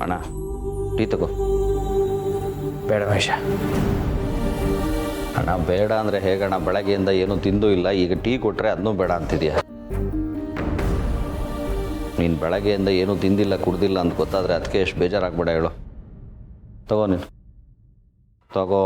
ಅಣ್ಣ ಟೀ ತಗೋ. ಬೇಡ ಮಹೇಶ. ಅಣ್ಣ ಬೇಡ ಅಂದರೆ ಹೇಗಣ್ಣ? ಬೆಳಗ್ಗೆಯಿಂದ ಏನೂ ತಿಂದೂ ಇಲ್ಲ, ಈಗ ಟೀ ಕೊಟ್ಟರೆ ಅದನ್ನೂ ಬೇಡ ಅಂತಿದ್ಯಾ? ನೀನು ಬೆಳಗ್ಗೆಯಿಂದ ಏನೂ ತಿಂದಿಲ್ಲ ಕುಡ್ದಿಲ್ಲ ಅಂತ ಗೊತ್ತಾದರೆ ಅದಕ್ಕೆ ಎಷ್ಟು ಬೇಜಾರಾಗ್ಬೇಡ ಹೇಳು. ತಗೋ ನೀನು ತಗೋ.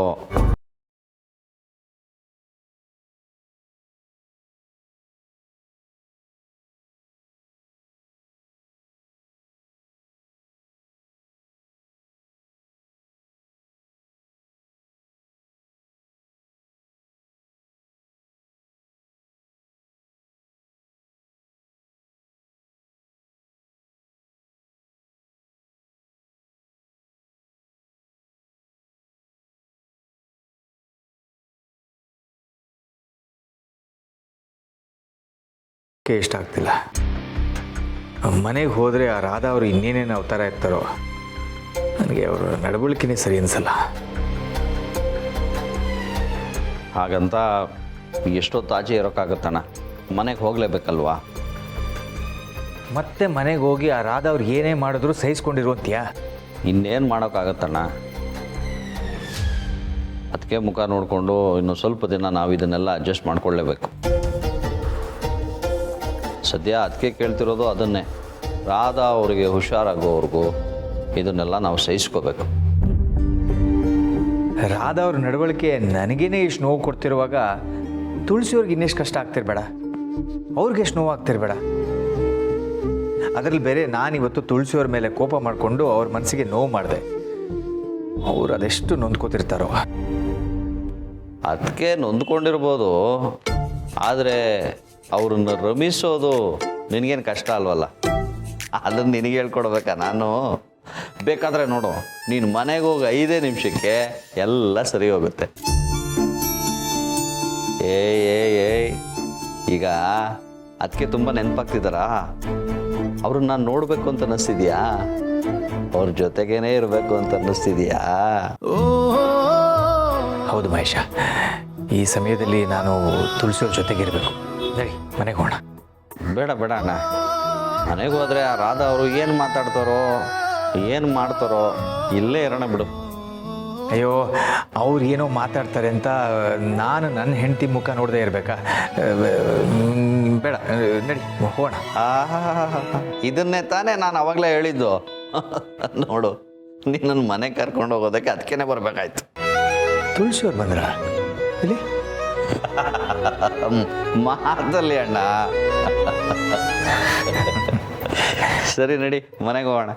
ಇಷ್ಟ ಆಗ್ತಿಲ್ಲ. ಮನೆಗೆ ಹೋದರೆ ಆ ರಾಧಾ ಅವರು ಇನ್ನೇನೇನು ಅವತಾರ ಇರ್ತಾರೋ, ನನಗೆ ಅವರ ನಡವಳಿಕೆನೇ ಸರಿ ಅನಿಸಲ್ಲ. ಹಾಗಂತ ಎಷ್ಟೊತ್ತು ಆಚೆ ಇರೋಕ್ಕಾಗತ್ತಣ್ಣ? ಮನೆಗೆ ಹೋಗಲೇಬೇಕಲ್ವಾ? ಮತ್ತೆ ಮನೆಗೆ ಹೋಗಿ ಆ ರಾಧಾ ಅವ್ರು ಏನೇ ಮಾಡಿದ್ರು ಸಹಿಸ್ಕೊಂಡಿರುವಂತೀಯಾ? ಇನ್ನೇನು ಮಾಡೋಕ್ಕಾಗತ್ತಣ್ಣ? ಅದಕ್ಕೆ ಮುಖ ನೋಡಿಕೊಂಡು ಇನ್ನು ಸ್ವಲ್ಪ ದಿನ ನಾವು ಇದನ್ನೆಲ್ಲ ಅಡ್ಜಸ್ಟ್ ಮಾಡ್ಕೊಳ್ಳೇಬೇಕು. ಸದ್ಯ ಅದಕ್ಕೆ ಕೇಳ್ತಿರೋದು ಅದನ್ನೇ, ರಾಧಾ ಅವರಿಗೆ ಹುಷಾರಾಗೋವರೆಗೂ ಇದನ್ನೆಲ್ಲ ನಾವು ಸಹಿಸ್ಕೋಬೇಕು. ರಾಧಾ ಅವ್ರ ನಡವಳಿಕೆ ನನಗೇನೆ ಇಷ್ಟು ನೋವು ಕೊಡ್ತಿರುವಾಗ ತುಳಸಿಯವ್ರಿಗೆ ಇನ್ನೆಷ್ಟು ಕಷ್ಟ ಆಗ್ತಿರ್ಬೇಡ, ಅವ್ರಿಗೆ ಎಷ್ಟು ನೋವು ಆಗ್ತಿರ್ಬೇಡ. ಅದರಲ್ಲಿ ಬೇರೆ ನಾನಿವತ್ತು ತುಳಸಿಯವ್ರ ಮೇಲೆ ಕೋಪ ಮಾಡಿಕೊಂಡು ಅವ್ರ ಮನಸ್ಸಿಗೆ ನೋವು ಮಾಡಿದೆ. ಅವ್ರು ಅದೆಷ್ಟು ನೊಂದ್ಕೋತಿರ್ತಾರೋ. ಅದಕ್ಕೆ ನೊಂದ್ಕೊಂಡಿರ್ಬೋದು, ಆದರೆ ಅವ್ರನ್ನ ರಮಿಸೋದು ನಿನಗೇನು ಕಷ್ಟ ಅಲ್ವಲ್ಲ? ಅದನ್ನು ನಿನಗೆ ಹೇಳ್ಕೊಡ್ಬೇಕಾ ನಾನು? ಬೇಕಾದರೆ ನೋಡು, ನೀನು ಮನೆಗೆ ಹೋಗಿ 5 ನಿಮಿಷಕ್ಕೆ ಎಲ್ಲ ಸರಿ ಹೋಗುತ್ತೆ. ಏಯ್ ಈಗ ಅದಕ್ಕೆ ತುಂಬ ನೆನಪಾಗ್ತಿದ್ದಾರಾ? ಅವ್ರನ್ನ ನಾನು ನೋಡಬೇಕು ಅಂತ ಅನ್ನಿಸ್ತಿದ್ಯಾ? ಅವ್ರ ಜೊತೆಗೇನೆ ಇರಬೇಕು ಅಂತ ಅನ್ನಿಸ್ತಿದ್ಯಾ? ಹೌದು ಮಹೇಶ, ಈ ಸಮಯದಲ್ಲಿ ನಾನು ತುಳಸಿಯವ್ರ ಜೊತೆಗಿರಬೇಕು. ನಡಿ ಮನೆಗೆ ಹೋಗೋಣ. ಬೇಡ ಬೇಡ ಅಣ್ಣ, ಮನೆಗೆ ಹೋದರೆ ಆ ರಾಧಾ ಅವರು ಏನು ಮಾತಾಡ್ತಾರೋ ಏನು ಮಾಡ್ತಾರೋ, ಇಲ್ಲೇ ಇರೋಣ ಬಿಡು. ಅಯ್ಯೋ, ಅವ್ರು ಏನೋ ಮಾತಾಡ್ತಾರೆ ಅಂತ ನಾನು ನನ್ನ ಹೆಂಡತಿ ಮುಖ ನೋಡದೆ ಇರಬೇಕಾ? ಬೇಡ, ನಡಿ ಹೋಗೋಣ. ಇದನ್ನೇ ತಾನೇ ನಾನು ಅವಾಗಲೇ ಹೇಳಿದ್ದು. ನೋಡು, ನೀನು ನನ್ನ ಮನೆಗೆ ಕರ್ಕೊಂಡು ಹೋಗೋದಕ್ಕೆ ಅದಕ್ಕೇನೆ ಬರಬೇಕಾಯ್ತು. ತುಳಸಿಯವ್ರು ಬಂದ್ರ ಇಲ್ಲಿ? ಮಾತಲ್ಲಿ ಅಣ್ಣ. ಸರಿ ನಡಿ ಮನೆಗೆ ಹೋಗೋಣ.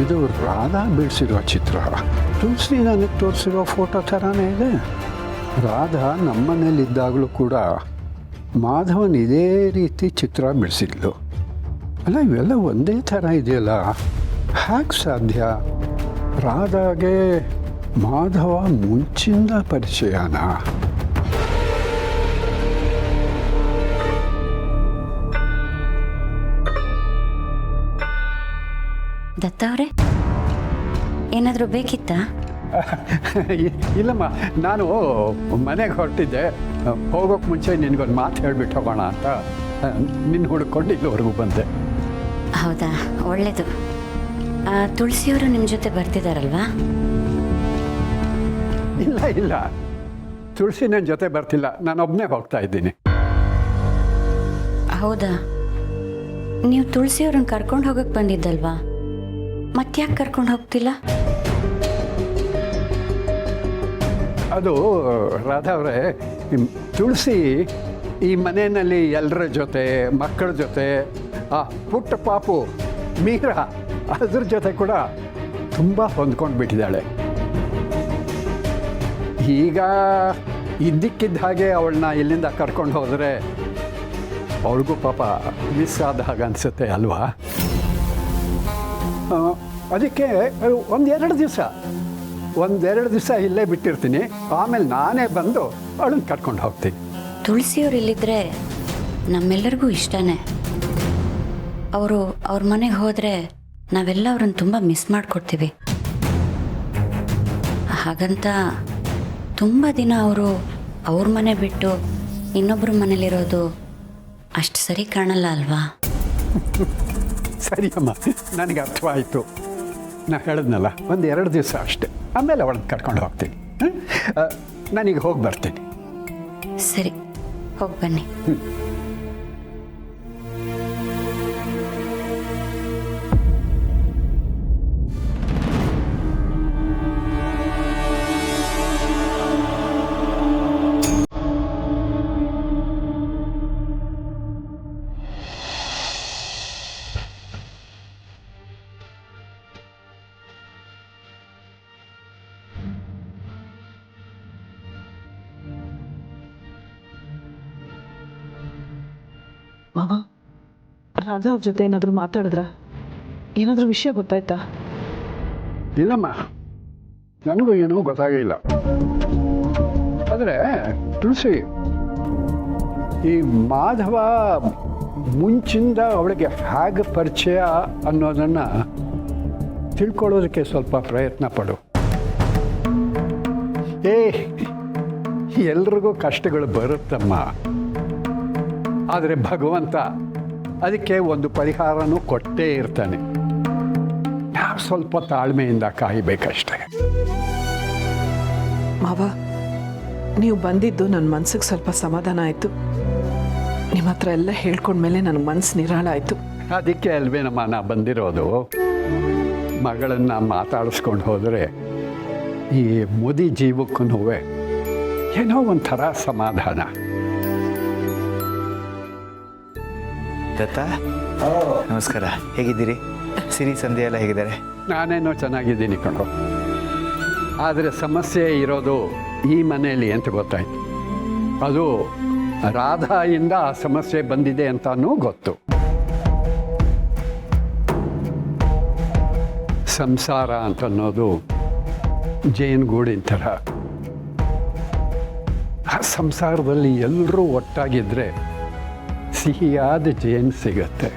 ಇದು ರಾಧಾ ಬಿಡಿಸಿರೋ ಚಿತ್ರ. ತುಳಸಿ ನನಗೆ ತೋರಿಸಿರೋ ಫೋಟೋ ಥರನೇ ಇದೆ. ರಾಧಾ ನಮ್ಮನೇಲಿದ್ದಾಗಲೂ ಕೂಡ ಮಾಧವನ್ ಇದೇ ರೀತಿ ಚಿತ್ರ ಬಿಡಿಸಿದ್ಲು. ಅಲ್ಲ, ಇವೆಲ್ಲ ಒಂದೇ ಥರ ಇದೆಯಲ್ಲ, ಹ್ಯಾಗೆ ಸಾಧ್ಯ? ರಾಧಾಗೆ ಮಾಧವ ಮುಂಚಿಂದ ಪರಿಚಯನಾ? ದತ್ತ ಅವರೇ, ಏನಾದರೂ ಬೇಕಿತ್ತಾ? ಇಲ್ಲಮ್ಮ, ನಾನು ಮನೆಗೆ ಹೊರಟಿದ್ದೆ. ಹೋಗೋಕ್ಕೆ ಮುಂಚೆ ನಿನಗೊಂದು ಮಾತು ಹೇಳ್ಬಿಟ್ಟು ಹೋಗೋಣ ಅಂತ ನಿನ್ನ ಹುಡ್ಕೊಂಡು ಇಲ್ಲಿವರೆಗೂ ಬಂದೆ. ಹೌದಾ, ಒಳ್ಳೆಯದು. ತುಳಸಿಯವರು ನಿಮ್ಮ ಜೊತೆ ಬರ್ತಿದ್ದಾರಲ್ವಾ? ಇಲ್ಲ, ತುಳಸಿ ನನ್ನ ಜೊತೆ ಬರ್ತಿಲ್ಲ, ನಾನೊಬ್ಬನೇ ಹೋಗ್ತಾ ಇದ್ದೀನಿ. ಹೌದಾ, ನೀವು ತುಳಸಿಯವ್ರನ್ನ ಕರ್ಕೊಂಡು ಹೋಗಕ್ಕೆ ಬಂದಿದ್ದಲ್ವಾ? ಮತ್ತ್ಯಾಕೆ ಕರ್ಕೊಂಡು ಹೋಗ್ತಿಲ್ಲ? ಅದು ರಾಧಾ ಅವರೇ, ತುಳಸಿ ಈ ಮನೆಯಲ್ಲಿ ಎಲ್ಲರ ಜೊತೆ, ಮಕ್ಕಳ ಜೊತೆ, ಆ ಪುಟ್ಟ ಪಾಪು ಮೀರಾ ಅದ್ರ ಜೊತೆ ಕೂಡ ತುಂಬ ಹೊಂದ್ಕೊಂಡು ಬಿಟ್ಟಿದ್ದಾಳೆ. ಈಗ ಇದ್ದಕ್ಕಿದ್ದ ಹಾಗೆ ಅವಳನ್ನ ಇಲ್ಲಿಂದ ಕರ್ಕೊಂಡು ಹೋದರೆ ಅವಳಿಗೂ ಪಾಪ ಮಿಸ್ ಆದ ಹಾಗೆ ಅನಿಸುತ್ತೆ ಅಲ್ವಾ? ಅದಕ್ಕೆ 1-2 ದಿವಸ ಒಂದೆರಡು ದಿವಸ ಇಲ್ಲೇ ಬಿಟ್ಟಿರ್ತೀನಿ, ಆಮೇಲೆ ನಾನೇ ಬಂದು ಅವಳನ್ನ ಕರ್ಕೊಂಡು ಹೋಗ್ತೀನಿ. ತುಳಸಿಯವ್ರು ಇಲ್ಲಿದ್ರೆ ನಮ್ಮೆಲ್ಲರಿಗೂ ಇಷ್ಟನೇ. ಅವರು ಅವ್ರ ಮನೆಗೆ ಹೋದರೆ ನಾವೆಲ್ಲ ಅವ್ರನ್ನ ತುಂಬ ಮಿಸ್ ಮಾಡ್ಕೊಡ್ತೀವಿ. ಹಾಗಂತ ತುಂಬ ದಿನ ಅವರು ಅವ್ರ ಮನೆ ಬಿಟ್ಟು ಇನ್ನೊಬ್ಬರ ಮನೇಲಿರೋದು ಅಷ್ಟು ಸರಿ ಕಾಣಲ್ಲ ಅಲ್ವಾ? ಸರಿ ಅಮ್ಮ, ನನಗೆ ಅರ್ಥವಾಯಿತು. ನಾ ಹೇಳಿದ್ನಲ್ಲ, ಒಂದು 2 ದಿವಸ ಅಷ್ಟೇ, ಆಮೇಲೆ ಅವಳನ್ನ ಕರ್ಕೊಂಡು ಹೋಗ್ತೀನಿ. ನಾನೀಗ ಹೋಗಿ ಬರ್ತೀನಿ. ಸರಿ, ಹೋಗಿ ಬನ್ನಿ. ಮಾವ, ರಾಧಾ ಅವ್ರ ಜೊತೆ ಏನಾದರೂ ಮಾತಾಡಿದ್ರ? ಏನಾದರೂ ವಿಷಯ ಗೊತ್ತಾಯ್ತಾ? ಇಲ್ಲಮ್ಮ, ನನಗೂ ಏನೂ ಗೊತ್ತಾಗಿಲ್ಲ. ಆದರೆ ತುಳಸಿ, ಈ ಮಾಧವ ಮುಂಚಿಂದ ಅವಳಿಗೆ ಹೇಗೆ ಪರಿಚಯ ಅನ್ನೋದನ್ನು ತಿಳ್ಕೊಳ್ಳೋದಕ್ಕೆ ಸ್ವಲ್ಪ ಪ್ರಯತ್ನ ಪಡು. ಎಲ್ರಿಗೂ ಕಷ್ಟಗಳು ಬರುತ್ತಮ್ಮ, ಆದರೆ ಭಗವಂತ ಅದಕ್ಕೆ ಒಂದು ಪರಿಹಾರನೂ ಕೊಟ್ಟೇ ಇರ್ತಾನೆ. ನಾವು ಸ್ವಲ್ಪ ತಾಳ್ಮೆಯಿಂದ ಕಾಯಬೇಕಷ್ಟೇ. ಮಾವ, ನೀವು ಬಂದಿದ್ದು ನನ್ನ ಮನ್ಸಿಗೆ ಸ್ವಲ್ಪ ಸಮಾಧಾನ ಆಯಿತು. ನಿಮ್ಮ ಹತ್ರ ಎಲ್ಲ ಹೇಳ್ಕೊಂಡ್ಮೇಲೆ ನನಗೆ ಮನಸ್ಸು ನಿರಾಳ ಆಯಿತು. ಅದಕ್ಕೆ ಅಲ್ವೇನಮ್ಮ ನಾ ಬಂದಿರೋದು. ಮಗಳನ್ನು ಮಾತಾಡಿಸ್ಕೊಂಡು ಹೋದರೆ ಈ ಮುದಿ ಜೀವಕ್ಕೂ ಏನೋ ಒಂಥರ ಸಮಾಧಾನ. ದತ್ತ, ನಮಸ್ಕಾರ. ಹೇಗಿದ್ದೀರಿ? ಸಿರಿ ಸಂಧ್ಯಾ ಎಲ್ಲ ಹೇಗಿದ್ದಾರೆ? ನಾನೇನೋ ಚೆನ್ನಾಗಿದ್ದೀನಿ ಕಣೋ. ಆದರೆ ಸಮಸ್ಯೆ ಇರೋದು ಈ ಮನೆಯಲ್ಲಿ ಅಂತ ಗೊತ್ತಾಯ್ತು. ಅದು ರಾಧಾಯಿಂದ ಆ ಸಮಸ್ಯೆ ಬಂದಿದೆ ಅಂತಾನೂ ಗೊತ್ತು. ಸಂಸಾರ ಅಂತನ್ನೋದು ಜೇನುಗೂಡಿನ ಥರ. ಆ ಸಂಸಾರದಲ್ಲಿ ಎಲ್ಲರೂ ಒಟ್ಟಾಗಿದ್ದರೆ ಸಿಹಿಯಾದ ಜೇನು ಸಿಗತ್ತೆ.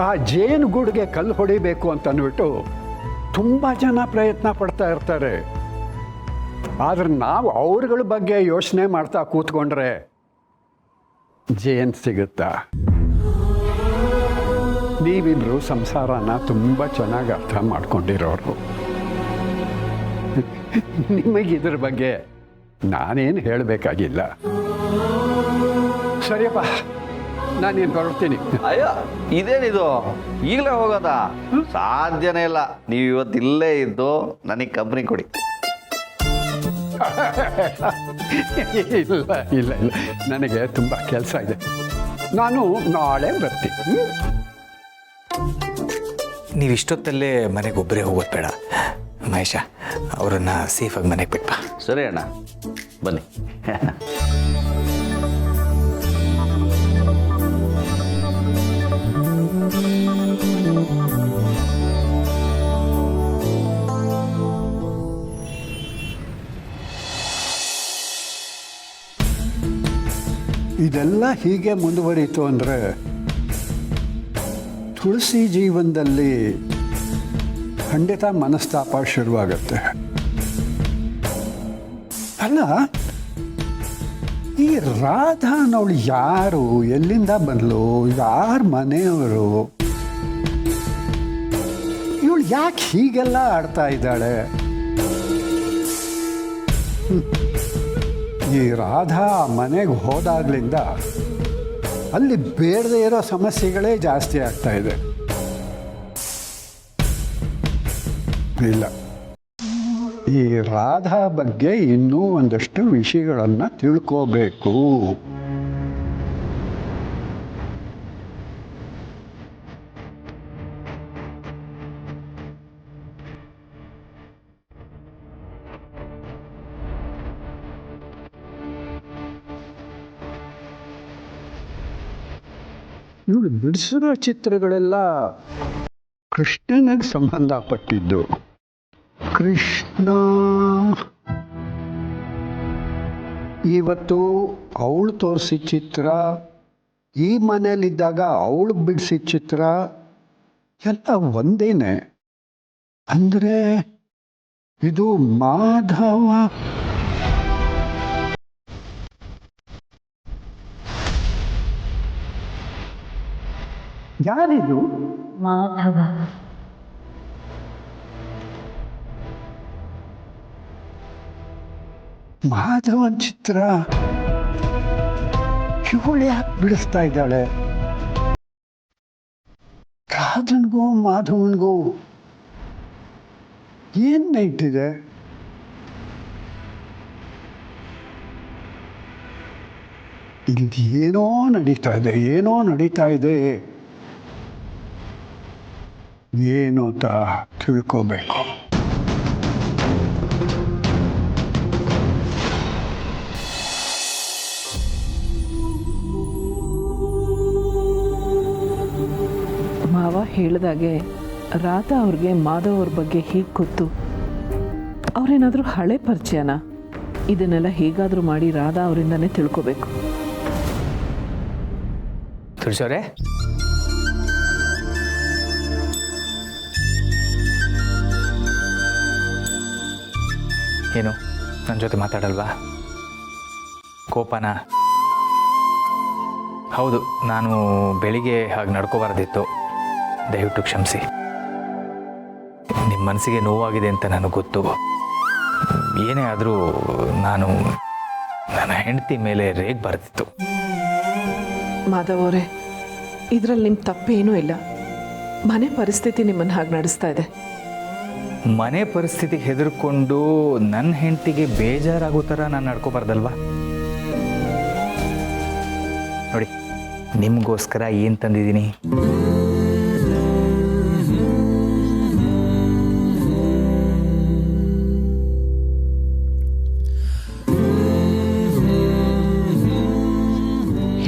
ಆ ಜೇನುಗೂಡಿಗೆ ಕಲ್ಲು ಹೊಡಿಬೇಕು ಅಂತ ಅಂದ್ಬಿಟ್ಟು ತುಂಬ ಜನ ಪ್ರಯತ್ನ ಪಡ್ತಾ ಇರ್ತಾರೆ. ಆದರೆ ನಾವು ಅವ್ರಗಳ ಬಗ್ಗೆ ಯೋಚನೆ ಮಾಡ್ತಾ ಕೂತ್ಕೊಂಡ್ರೆ ಜೇನು ಸಿಗುತ್ತಾ? ನೀವಿಬ್ಬರು ಸಂಸಾರನ ತುಂಬ ಚೆನ್ನಾಗಿ ಅರ್ಥ ಮಾಡ್ಕೊಂಡಿರೋರು. ನಿಮಗಿದ್ರ ಬಗ್ಗೆ ನಾನೇನು ಹೇಳಬೇಕಾಗಿಲ್ಲ. ಸರಿಯಪ್ಪ, ನಾನೇನು ಹೊರಡ್ತೀನಿ. ಅಯ್ಯೋ, ಇದೇನಿದು ಈಗಲೇ ಹೋಗೋದಾ? ಸಾಧ್ಯನೇ ಇಲ್ಲ. ನೀವು ಇವತ್ತು ಇಲ್ಲೇ ಇದ್ದು ನನಗೆ ಕಂಪ್ನಿ ಕೊಡಿ. ಇಲ್ಲ ಇಲ್ಲ ಇಲ್ಲ, ನನಗೆ ತುಂಬ ಕೆಲಸ ಇದೆ. ನಾನು ನಾಳೆ ಬರ್ತೀನಿ. ನೀವು ಇಷ್ಟೊತ್ತಲ್ಲೇ ಮನೆಗೆ ಒಬ್ಬರೇ ಹೋಗೋದು ಬೇಡ ಮಹೇಶ. ಅವರನ್ನು ಸೇಫಾಗಿ ಮನೆಗೆ ಬಿಟ್ಟ. ಸರಿ ಅಣ್ಣ, ಬನ್ನಿ. ಇದೆಲ್ಲ ಹೀಗೆ ಮುಂದುವರಿಯಿತು ಅಂದರೆ ತುಳಸಿ ಜೀವನದಲ್ಲಿ ಖಂಡಿತ ಮನಸ್ತಾಪ ಶುರುವಾಗುತ್ತೆ. ಅಲ್ಲ, ಈ ರಾಧಾ ಅನ್ನೋಳು ಯಾರು? ಎಲ್ಲಿಂದ ಬಂದ್ಲು? ಯಾರ ಮನೆಯವರು? ಇವಳು ಯಾಕೆ ಹೀಗೆಲ್ಲ ಆಡ್ತಾ ಇದ್ದಾಳೆ? ಈ ರಾಧಾ ಮನೆಗೆ ಹೋದಾಗ್ಲಿಂದ ಅಲ್ಲಿ ಬೇಡದೇ ಇರೋ ಸಮಸ್ಯೆಗಳೇ ಜಾಸ್ತಿ ಆಗ್ತಾ ಇದೆ. ಇಲ್ಲ, ಈ ರಾಧಾ ಬಗ್ಗೆ ಇನ್ನೂ ಒಂದಷ್ಟು ವಿಷಯಗಳನ್ನು ತಿಳ್ಕೋಬೇಕು. ಇವಳು ಬಿಡಿಸಿರೋ ಚಿತ್ರಗಳೆಲ್ಲ ಕೃಷ್ಣನಿಗೆ ಸಂಬಂಧಪಟ್ಟಿದ್ದು. ಕೃಷ್ಣ ಇವತ್ತು ಅವಳು ತೋರಿಸಿದ ಚಿತ್ರ, ಈ ಮನೇಲಿದ್ದಾಗ ಅವಳು ಬಿಡಿಸಿದ ಚಿತ್ರ ಎಲ್ಲ ಒಂದೇನೆ. ಅಂದರೆ ಇದು ಮಾಧವ. ಯಾರಿದು? ಮಾಧವ. ಮಾಧವನ್ ಚಿತ್ರ ಇವಳು ಯಾಕೆ ಬಿಡಿಸ್ತಾ ಇದ್ದಾಳೆ? ರಾಧನ್ಗೂ ಮಾಧವನ್ಗೂ ಏನ್ ನೈಟಿದೆ? ಇಲ್ಲಿ ಏನೋ ನಡೀತಾ ಇದೆ ಏನು ಅಂತ ತಿಳ್ಕೋಬೇಕು. ಮಾವ ಹೇಳಿದಾಗೆ ರಾಧಾ ಅವ್ರಿಗೆ ಮಾಧವ್ ಅವ್ರ ಬಗ್ಗೆ ಹೇಗೆ ಗೊತ್ತು? ಅವರೇನಾದರೂ ಹಳೆ ಪರಿಚಯನ? ಇದನ್ನೆಲ್ಲ ಹೇಗಾದರೂ ಮಾಡಿ ರಾಧಾ ಅವರಿಂದನೇ ತಿಳ್ಕೋಬೇಕು. ತುಳಸಿಯವರೇ, ಏನು ನನ್ನ ಜೊತೆ ಮಾತಾಡಲ್ವಾ? ಕೋಪನಾ? ಹೌದು, ನಾನು ಬೆಳಿಗ್ಗೆ ಹಾಗೆ ನಡ್ಕೋಬಾರ್ದಿತ್ತು, ದಯವಿಟ್ಟು ಕ್ಷಮಿಸಿ. ನಿಮ್ಮ ಮನಸ್ಸಿಗೆ ನೋವಾಗಿದೆ ಅಂತ ನನಗೆ ಗೊತ್ತು. ಏನೇ ಆದರೂ ನಾನು ನನ್ನ ಹೆಂಡತಿ ಮೇಲೆ ರೇಗಬಾರ್ದಿತ್ತು. ಮಾಧವ್ ಅವರೇ, ಇದರಲ್ಲಿ ನಿಮ್ಮ ತಪ್ಪೇನೂ ಇಲ್ಲ. ಮನೆ ಪರಿಸ್ಥಿತಿ ನಿಮ್ಮನ್ನು ಹಾಗೆ ನಡೆಸ್ತಾ ಇದೆ. ಮನೆ ಪರಿಸ್ಥಿತಿಗೆ ಹೆದರ್ಕೊಂಡು ನನ್ನ ಹೆಂಡತಿಗೆ ಬೇಜಾರಾಗೋ ಥರ ನಾನು ನಡ್ಕೋಬಾರ್ದಲ್ವಾ? ನೋಡಿ, ನಿಮಗೋಸ್ಕರ ಏನು ತಂದಿದ್ದೀನಿ.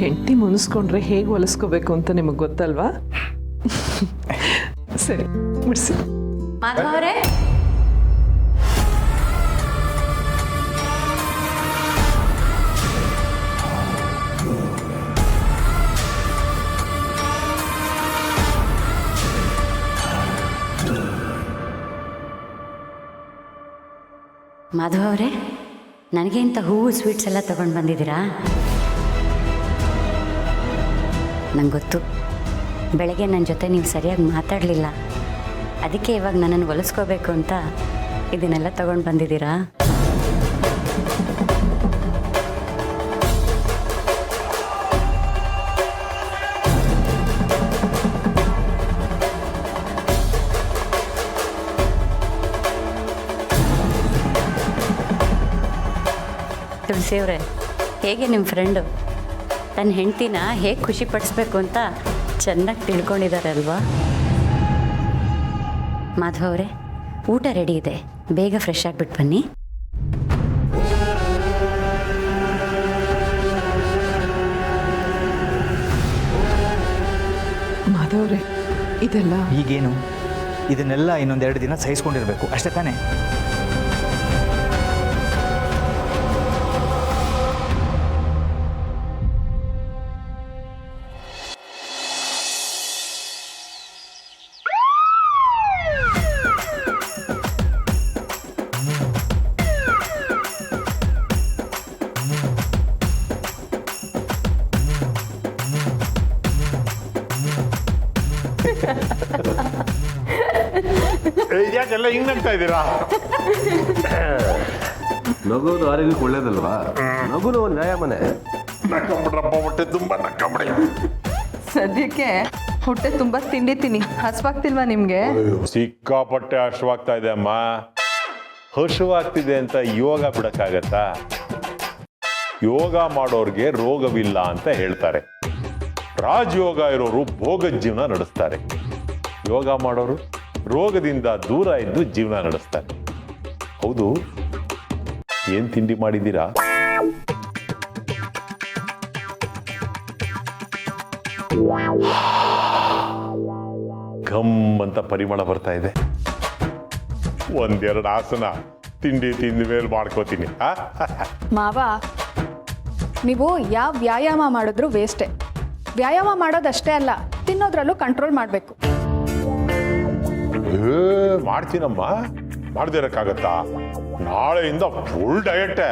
ಹೆಂಡತಿ ಮುನಿಸ್ಕೊಂಡ್ರೆ ಹೇಗೆ ಹೊಲಿಸ್ಕೋಬೇಕು ಅಂತ ನಿಮಗೆ ಗೊತ್ತಲ್ವಾ? ಸರಿ, ಬಿಡಿಸಿ. ಮಾಧವ ಅವರೇ, ಮಾಧವ ಅವರೇ, ನನಗೆ ಇಂಥ ಹೂವು ಸ್ವೀಟ್ಸ್ ಎಲ್ಲ ತೊಗೊಂಡು ಬಂದಿದ್ದೀರಾ? ನಂಗೆ ಗೊತ್ತು, ಬೆಳಗ್ಗೆ ನನ್ನ ಜೊತೆ ನೀವು ಸರಿಯಾಗಿ ಮಾತಾಡಲಿಲ್ಲ, ಅದಕ್ಕೆ ಇವಾಗ ನನ್ನನ್ನು ಹೊಲಿಸ್ಕೋಬೇಕು ಅಂತ ಇದನ್ನೆಲ್ಲ ತೊಗೊಂಡು ಬಂದಿದ್ದೀರಾ? ತುಳಸಿಯವರೇ, ಹೇಗೆ ನಿಮ್ಮ ಫ್ರೆಂಡು ತನ್ನ ಹೆಂಡ್ತಿನ ಹೇಗೆ ಖುಷಿ ಪಡಿಸ್ಬೇಕು ಅಂತ ಚೆನ್ನಾಗಿ ತಿಳ್ಕೊಂಡಿದ್ದಾರೆ ಅಲ್ವಾ? ಮಾಧವ ಅವರೇ, ಊಟ ರೆಡಿ ಇದೆ, ಬೇಗ ಫ್ರೆಶ್ ಆಗಿಬಿಟ್ಟು ಬನ್ನಿ. ಮಾಧವ್ರೆ, ಇದೆಲ್ಲ ಈಗೇನು? ಇದನ್ನೆಲ್ಲ ಇನ್ನೊಂದೆರಡು ದಿನ ಸಹಿಸ್ಕೊಂಡಿರ್ಬೇಕು ಅಷ್ಟೇ ತಾನೇ? ಇದ್ಯಾಕೆಲ್ಲ ಹಿಂಗ್ ನಗ್ತಾ ಇದ್ದೀರಾ? ನಗೋದು ಆರೋಗ್ಯಕ್ಕೆ ಒಳ್ಳೇದಲ್ವಾ? ನಗುನು ಒಂದು ವ್ಯಾಯಾಮನೆ. ನಕ್ಕಂಬಿಡ್ರಪ್ಪ, ಹೊಟ್ಟೆ ತುಂಬ ನಕ್ಕಂಬಿಡಿ. ಸದ್ಯಕ್ಕೆ ಹೊಟ್ಟೆ ತುಂಬ ತಿಂಡಿ ತಿನ್ನಿ. ಹಸ್ವಾಗ್ತಿಲ್ವಾ ನಿಮಗೆ? ಸಿಕ್ಕಾಪಟ್ಟೆ ಹಸುವಾಗ್ತಾ ಇದೆ ಅಮ್ಮ. ಹಸುವಾಗ್ತಿದೆ ಅಂತ ಯೋಗ ಬಿಡಕ್ಕಾಗತ್ತಾ? ಯೋಗ ಮಾಡೋರ್ಗೆ ರೋಗವಿಲ್ಲ ಅಂತ ಹೇಳ್ತಾರೆ. ರಾಜಯೋಗ ಇರೋರು ಭೋಗದ ಜೀವನ ನಡೆಸ್ತಾರೆ. ಯೋಗ ಮಾಡೋರು ರೋಗದಿಂದ ದೂರ ಇದ್ದು ಜೀವನ ನಡೆಸ್ತಾರೆ. ಹೌದು, ಏನ್ ತಿಂಡಿ ಮಾಡಿದ್ದೀರಾ? ಘಮ್ ಅಂತ ಪರಿಮಳ ಬರ್ತಾ ಇದೆ. ಒಂದೆರಡು ಆಸನ ತಿಂಡಿ ತಿಂದ ಮೇಲೆ ಮಾಡ್ಕೋತೀನಿ. ಮಾವ, ನೀವು ಯಾವ ವ್ಯಾಯಾಮ ಮಾಡಿದ್ರು ವೇಸ್ಟೇ. ವ್ಯಾಯಾಮ ಮಾಡೋದಷ್ಟೇ ಅಲ್ಲ, ತಿನ್ನೋದ್ರಲ್ಲೂ ಕಂಟ್ರೋಲ್ ಮಾಡಬೇಕು. ಮಾಡ್ತೀನಮ್ಮ, ಮಾಡ್ದಿರಕ್ಕಾಗತ್ತಾ? ನಾಳೆಯಿಂದ ಫುಲ್ ಡಯಟ್.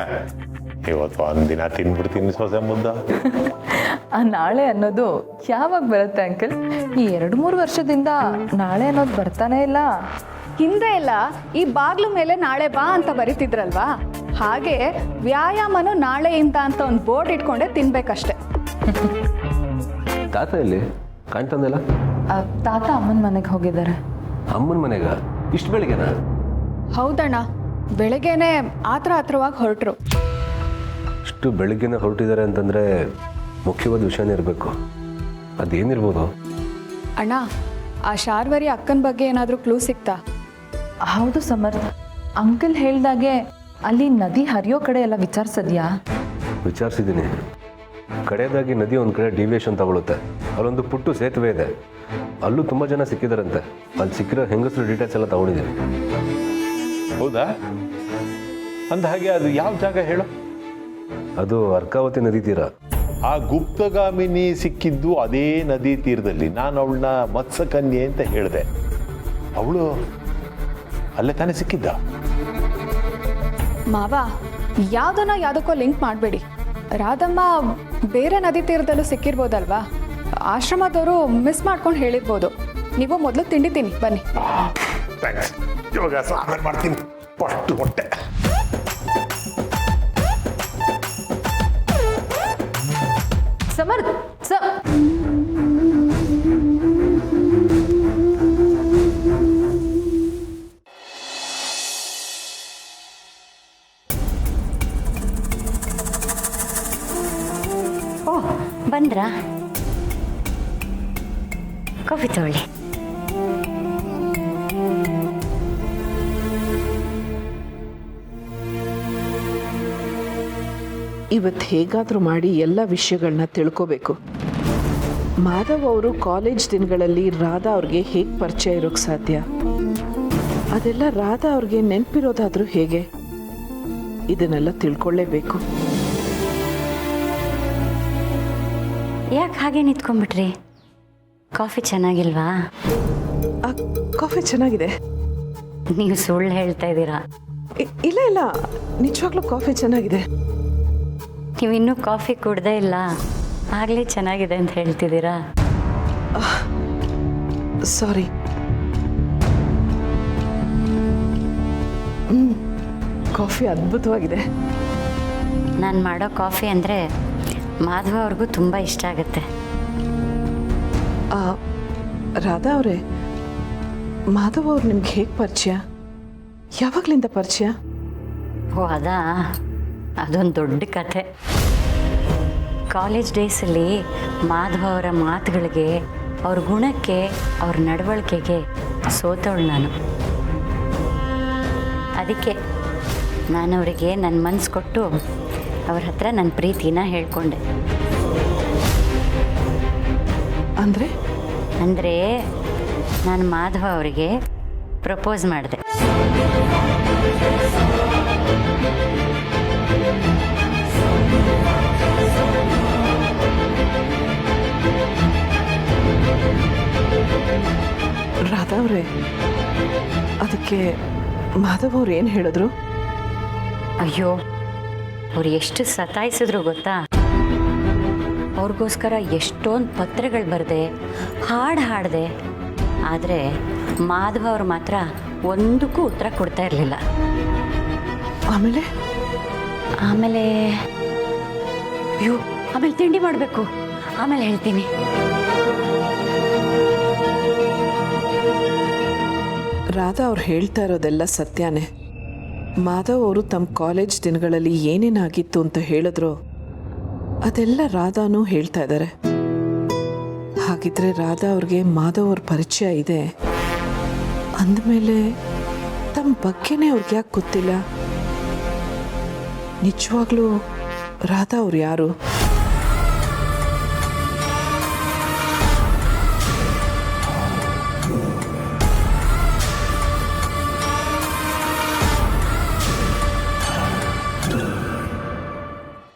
ಇವತ್ತು ಒಂದಿನ ತಿನ್ಬಿಡ್ತೀನಿ ಸೊಸೆ ಮುದ್ದ. ಆ ನಾಳೆ ಅನ್ನೋದು ಯಾವಾಗ ಬರುತ್ತೆ ಅಂಕಲ್? ಈ 2-3 ವರ್ಷದಿಂದ ನಾಳೆ ಅನ್ನೋದು ಬರ್ತಾನೆ ಇಲ್ಲ. ಹಿಂದೆ ಎಲ್ಲ ಈ ಬಾಗ್ಲು ಮೇಲೆ ನಾಳೆ ಬಾ ಅಂತ ಬರೀತಿದ್ರಲ್ವಾ, ಹಾಗೆ ವ್ಯಾಯಾಮನು ನಾಳೆಯಿಂದ ಅಂತ ಒಂದು ಬೋರ್ಡ್ ಇಟ್ಕೊಂಡೆ ತಿನ್ಬೇಕಷ್ಟೆ. ತಾತ ಎಲ್ಲಿ ಕಾಣ್ತಂದಿಲ್ಲ? ತಾತ ಅಮ್ಮನ ಮನೆಗೆ ಹೋಗಿದ್ದಾರೆ. ಅಮ್ಮನ ಮನೆಗ? ಇಷ್ಟು ಬೆಳಿಗ್ಗೆನಾ? ಹೌದಣ್ಣ, ಬೆಳಗ್ಗೆನೆ ಆತ್ರವಾಗಿ ಹೊರಟ್ರು. ಇಷ್ಟು ಬೆಳಿಗ್ಗೆನೇ ಹೊರಟಿದ್ದಾರೆ ಅಂತಂದರೆ ಮುಖ್ಯವಾದ ವಿಷಯನೇ ಇರಬೇಕು. ಅದೇನಿರ್ಬೋದು? ಅಣ್ಣ, ಆ ಶಾರ್ವರಿ ಅಕ್ಕನ ಬಗ್ಗೆ ಏನಾದರೂ ಕ್ಲೂ ಸಿಕ್ತಾ? ಹೌದು ಸಮರ್ಥ, ಅಂಕಲ್ ಹೇಳ್ದಾಗೆ ಅಲ್ಲಿ ನದಿ ಹರಿಯೋ ಕಡೆ ಎಲ್ಲ ವಿಚಾರಿಸಿದ್ಯಾ? ವಿಚಾರಿಸಿದ್ದೀನಿ. ಕಡೆಯದಾಗಿ ನದಿ ಒಂದು ಕಡೆ ಡಿವಿಯೇಷನ್ ತಗೊಳುತ್ತೆ. ಅಲ್ಲೊಂದು ಪುಟ್ಟು ಸೇತುವೆ ಇದೆ, ಅಲ್ಲೂ ತುಂಬ ಜನ ಸಿಕ್ಕಿದಾರಂತೆ. ಅಲ್ಲಿ ಸಿಕ್ಕಿರೋ ಹೆಂಗಸರು ಡೀಟೇಲ್ಸ್ ಎಲ್ಲ ತಗೊಂಡಿದ್ದೀನಿ. ಹೌದಾ? ಅಂದ ಹಾಗೆ ಅದು ಯಾವ ಜಾಗ ಹೇಳು? ಅದು ಅರ್ಕಾವತಿ ನದಿ ತೀರ. ಆ ಗುಪ್ತಗಾಮಿನಿ ಸಿಕ್ಕಿದ್ದು ಅದೇ ನದಿ ತೀರದಲ್ಲಿ. ನಾನು ಅವಳನ್ನ ಮತ್ಸ್ಯಕನ್ಯೆ ಅಂತ ಹೇಳಿದೆ. ಅವಳು ಅಲ್ಲೇ ತಾನೇ ಸಿಕ್ಕಿದ್ದ. ಮಾವ, ಯಾವುದಕ್ಕೋ ಲಿಂಕ್ ಮಾಡಬೇಡಿ. ರಾಧಮ್ಮ ಬೇರೆ ನದಿ ತೀರದಲ್ಲೂ ಸಿಕ್ಕಿರ್ಬೋದಲ್ವಾ? ಆಶ್ರಮದವರು ಮಿಸ್ ಮಾಡ್ಕೊಂಡು ಹೇಳಿರ್ಬೋದು. ನೀವು ಮೊದಲು ತಿಂಡಿ ತಿನ್ನಿ, ಬನ್ನಿ. ಥ್ಯಾಂಕ್ಸ್. ಇವಾಗ ಆಮೇಲೆ ಮಾಡ್ತೀನಿ. ಫಸ್ಟ್ ಹೊಟ್ಟೆ. ಸಮರ್ಥ ಓ, ಬಂದ್ರಾ? ಕಾಫಿ ತಗೊಳ್ಳಿ. ಇವತ್ತು ಹೇಗಾದರೂ ಮಾಡಿ ಎಲ್ಲ ವಿಷಯಗಳನ್ನ ತಿಳ್ಕೋಬೇಕು. ಮಾಧವ್ ಅವರು ಕಾಲೇಜ್ ದಿನಗಳಲ್ಲಿ ರಾಧಾ ಅವ್ರಿಗೆ ಹೇಗೆ ಪರಿಚಯ ಇರೋಕ್ಕೆ ಸಾಧ್ಯ? ಅದೆಲ್ಲ ರಾಧಾ ಅವ್ರಿಗೆ ನೆನಪಿರೋದಾದ್ರೂ ಹೇಗೆ? ಇದನ್ನೆಲ್ಲ ತಿಳ್ಕೊಳ್ಳೇಬೇಕು. ಯಾಕೆ ಹಾಗೆ ನಿಂತ್ಕೊಂಡ್ಬಿಟ್ರಿ? ಕಾಫಿ ಚೆನ್ನಾಗಿಲ್ವಾ? ಕಾಫಿ ಚೆನ್ನಾಗಿದೆ. ನೀವು ಸುಳ್ಳು ಹೇಳ್ತಾ ಇದ್ದೀರಾ. ಇಲ್ಲ ಇಲ್ಲ, ನಿಜವಾಗ್ಲೂ ಕಾಫಿ ಚೆನ್ನಾಗಿದೆ. ನೀವಿನ್ನೂ ಕಾಫಿ ಕುಡ್ದೇ ಇಲ್ಲ, ಆಗಲೇ ಚೆನ್ನಾಗಿದೆ ಅಂತ ಹೇಳ್ತಿದ್ದೀರಾ? ಸಾರಿ. ಕಾಫಿ ಅದ್ಭುತವಾಗಿದೆ. ನಾನು ಮಾಡೋ ಕಾಫಿ ಅಂದರೆ ಮಾಧವ ಅವ್ರಿಗೂ ತುಂಬ ಇಷ್ಟ ಆಗುತ್ತೆ. ರಾಧಾ ಅವರೇ, ಮಾಧವ್ ಅವ್ರು ನಿಮ್ಗೆ ಹೇಗೆ ಪರಿಚಯ? ಯಾವಾಗಲಿಂದ ಪರಿಚಯ? ಓ, ಅದೊಂದು ದೊಡ್ಡ ಕಥೆ. ಕಾಲೇಜ್ ಡೇಸಲ್ಲಿ ಮಾಧವ ಅವರ ಮಾತುಗಳಿಗೆ, ಅವ್ರ ಗುಣಕ್ಕೆ, ಅವ್ರ ನಡವಳಿಕೆಗೆ ಸೋತವಳು ನಾನು. ಅದಕ್ಕೆ ನಾನು ಅವರಿಗೆ ನನ್ನ ಮನಸ್ಸು ಕೊಟ್ಟು ಅವ್ರ ಹತ್ರ ನನ್ನ ಪ್ರೀತಿನ ಹೇಳ್ಕೊಂಡೆ. ಅಂದರೆ ನಾನು ಮಾಧವ ಅವರಿಗೆ ಪ್ರಪೋಸ್ ಮಾಡಿದೆ. ರಾಧಾ ಅವರೇ, ಅದಕ್ಕೆ ಮಾಧವ್ ಅವ್ರು ಏನು ಹೇಳಿದ್ರು? ಅಯ್ಯೋ, ಅವ್ರು ಎಷ್ಟು ಸತಾಯಿಸಿದ್ರು ಗೊತ್ತಾ? ಅವ್ರಿಗೋಸ್ಕರ ಎಷ್ಟೊಂದು ಪತ್ರಗಳು ಬರೆದೆ, ಹಾಡು ಹಾಡಿದೆ. ಆದರೆ ಮಾಧವ ಅವ್ರು ಮಾತ್ರ ಒಂದಕ್ಕೂ ಉತ್ತರ ಕೊಡ್ತಾ ಇರಲಿಲ್ಲ. ಆಮೇಲೆ ಅಯ್ಯೋ, ಆಮೇಲೆ ತಿಂಡಿ ಮಾಡಬೇಕು, ಆಮೇಲೆ ಹೇಳ್ತೀನಿ. ರಾಧಾ ಅವ್ರು ಹೇಳ್ತಾ ಇರೋದೆಲ್ಲ ಸತ್ಯನೇ. ಮಾಧವ್ ಅವರು ತಮ್ಮ ಕಾಲೇಜ್ ದಿನಗಳಲ್ಲಿ ಏನೇನಾಗಿತ್ತು ಅಂತ ಹೇಳಿದ್ರು ಅದೆಲ್ಲ ರಾಧಾನೂ ಹೇಳ್ತಾ ಇದ್ದಾರೆ. ಹಾಗಿದ್ರೆ ರಾಧಾ ಅವ್ರಿಗೆ ಮಾಧವ್ ಅವ್ರ ಪರಿಚಯ ಇದೆ ಅಂದಮೇಲೆ ತಮ್ಮ ಬಗ್ಗೆನೇ ಅವ್ರಿಗೆ ಯಾಕೆ ಗೊತ್ತಿಲ್ಲ? ನಿಜವಾಗ್ಲೂ ರಾಧಾ ಅವ್ರು ಯಾರು?